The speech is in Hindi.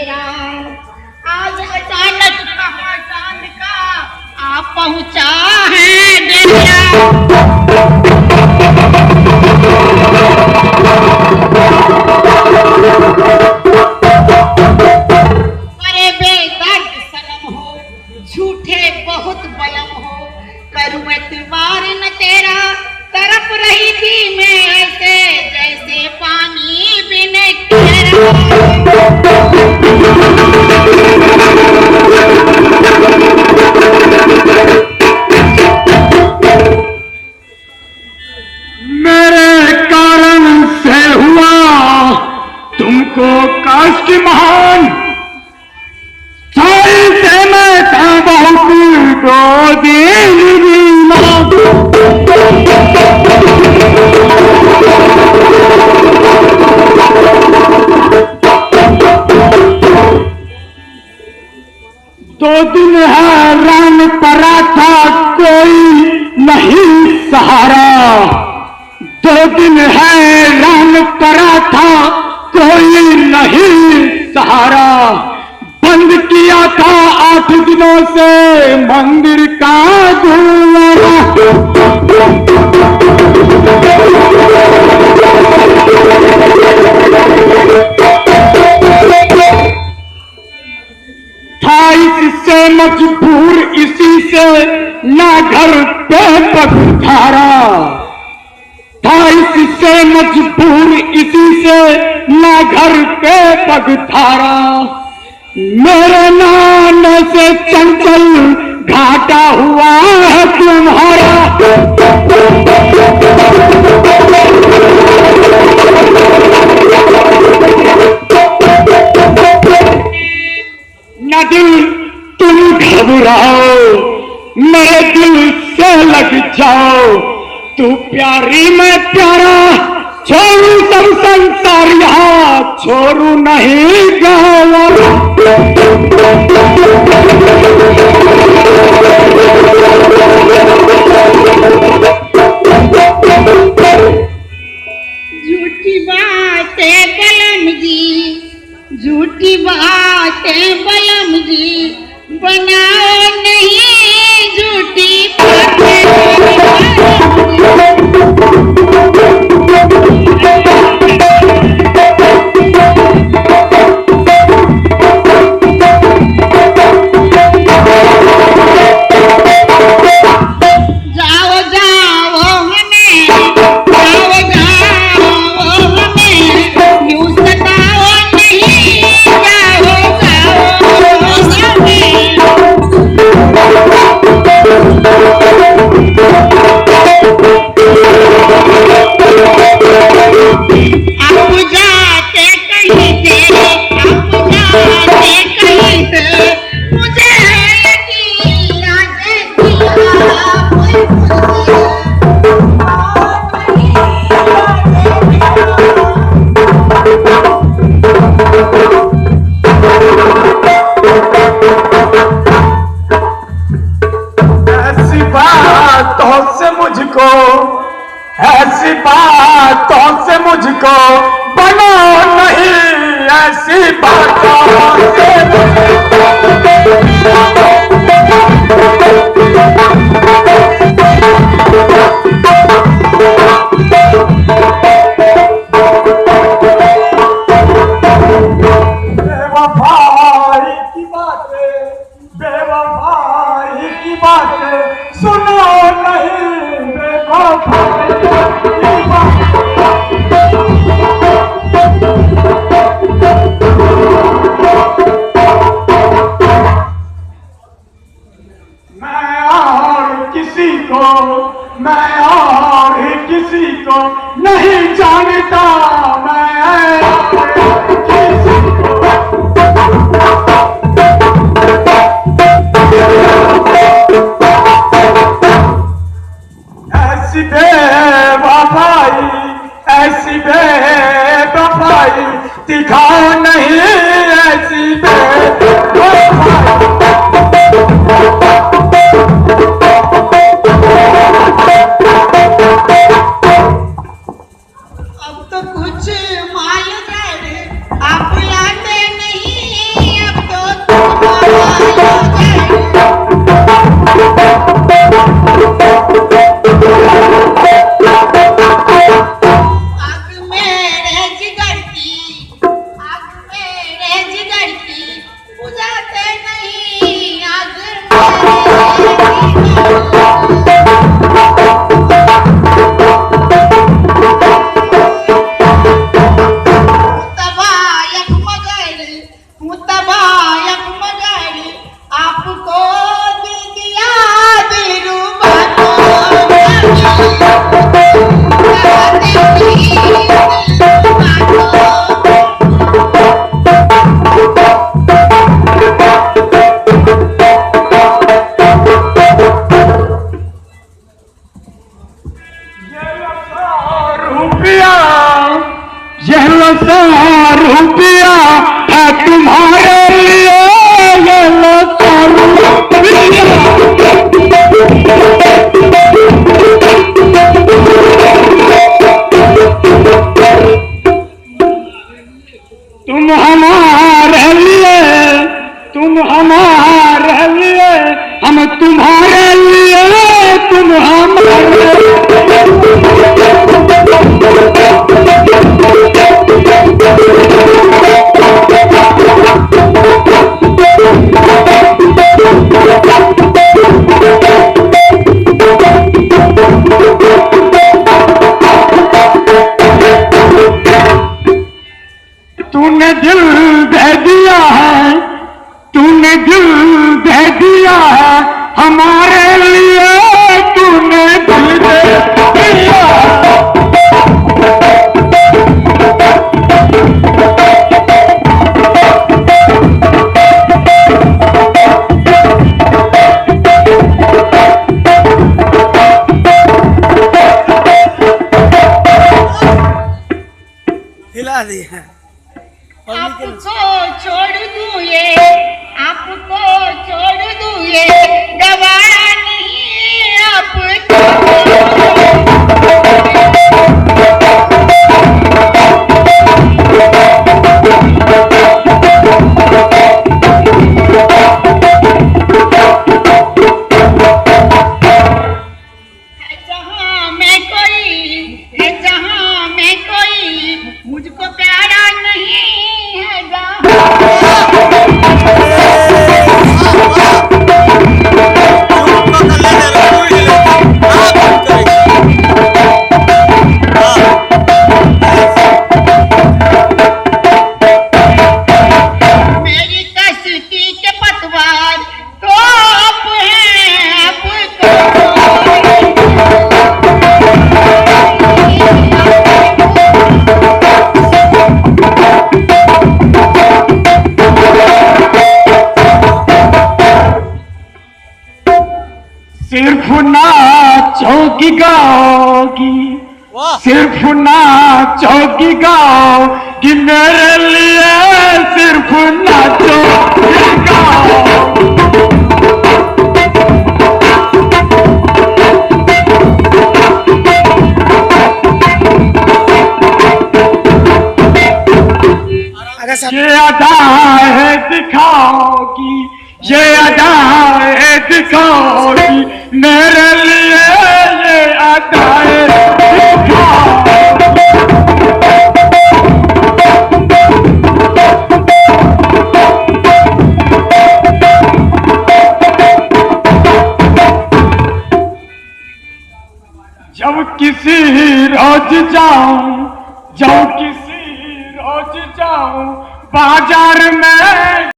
मेरा। आज अचानक कहाँ चांद का आप पहुंचा है डेरा। अरे बेदर्द सनम हो, झूठे बहुत बलम हो, करूं एतबार न तेरा। तरफ रही थी मैं ऐसे जैसे पानी बिन केरा। मेरे कारण से हुआ तुमको कष्ट महान, सारी से मैं था बहुत दो दिन बीमार। दो दिन हैरान पड़ा था कोई नहीं सहारा। दो दिन हैरान पड़ा था कोई नहीं सहारा। बंद किया था 8 दिनों से मंदिर का गुरुद्वारा। था इससे मजबूर इसी से ना घर पे पधारा। था इससे मजबूर इसी से ना घर पे पधारा। मेरे नाम से चंचल घाटा हुआ है तुम्हारा। न दिल तुम घबराओ, मेरे दिल से लग जाओ। तू प्यारी मैं प्यारा, छोड़ू सब संसार यहाँ छोड़ू नहीं गाँव। झूठी बातें बलम जी, झूठी बातें बलम जी, बनाओ नहीं झूठी बातें। ऐसी बातों से मुझको बनो नहीं, ऐसी बातों से बेवफाई की बातें, बेवफाई की बातें सुनो नहीं। मैं और किसी को नहीं जानता, मैं किसी को ऐसी बेवफा मुतबायक मगर आपको दिल दिया दिलरुबा को रुपया यह लसा रुपया है तुम्हारे लिए, यह लसा रुपया। तुम हमारे लिए, तुम हमारे लिए, हम तुम्हारे लिए, तुम हमारे तूने दिल दे दिया है, तूने दिल दे दिया है हमारे लिए, तूने दिल दे दिया। हिला दिया। आपको छोड़ दूं ये, आपको छोड़ दूं ये, गवारा नहीं आपको। है जहां मैं कोई, है जहां मैं कोई, मुझको प्यारा नहीं है जहां। मेरी कश्ती के पतवार तो आप हैं सिर्फ नाचोगी गाओगी, वाह सिर्फ नाचोगी गाओगी मेरे लिए, सिर्फ नाचोगी गाओगी। अगर सब ये अदा है दिखाओगी, ये अदा है दिखाओगी मेरे लिए, ये अदा है दिखाओगी। जब किसी रोज जाऊं, जब किसी रोज जाऊं बाजार में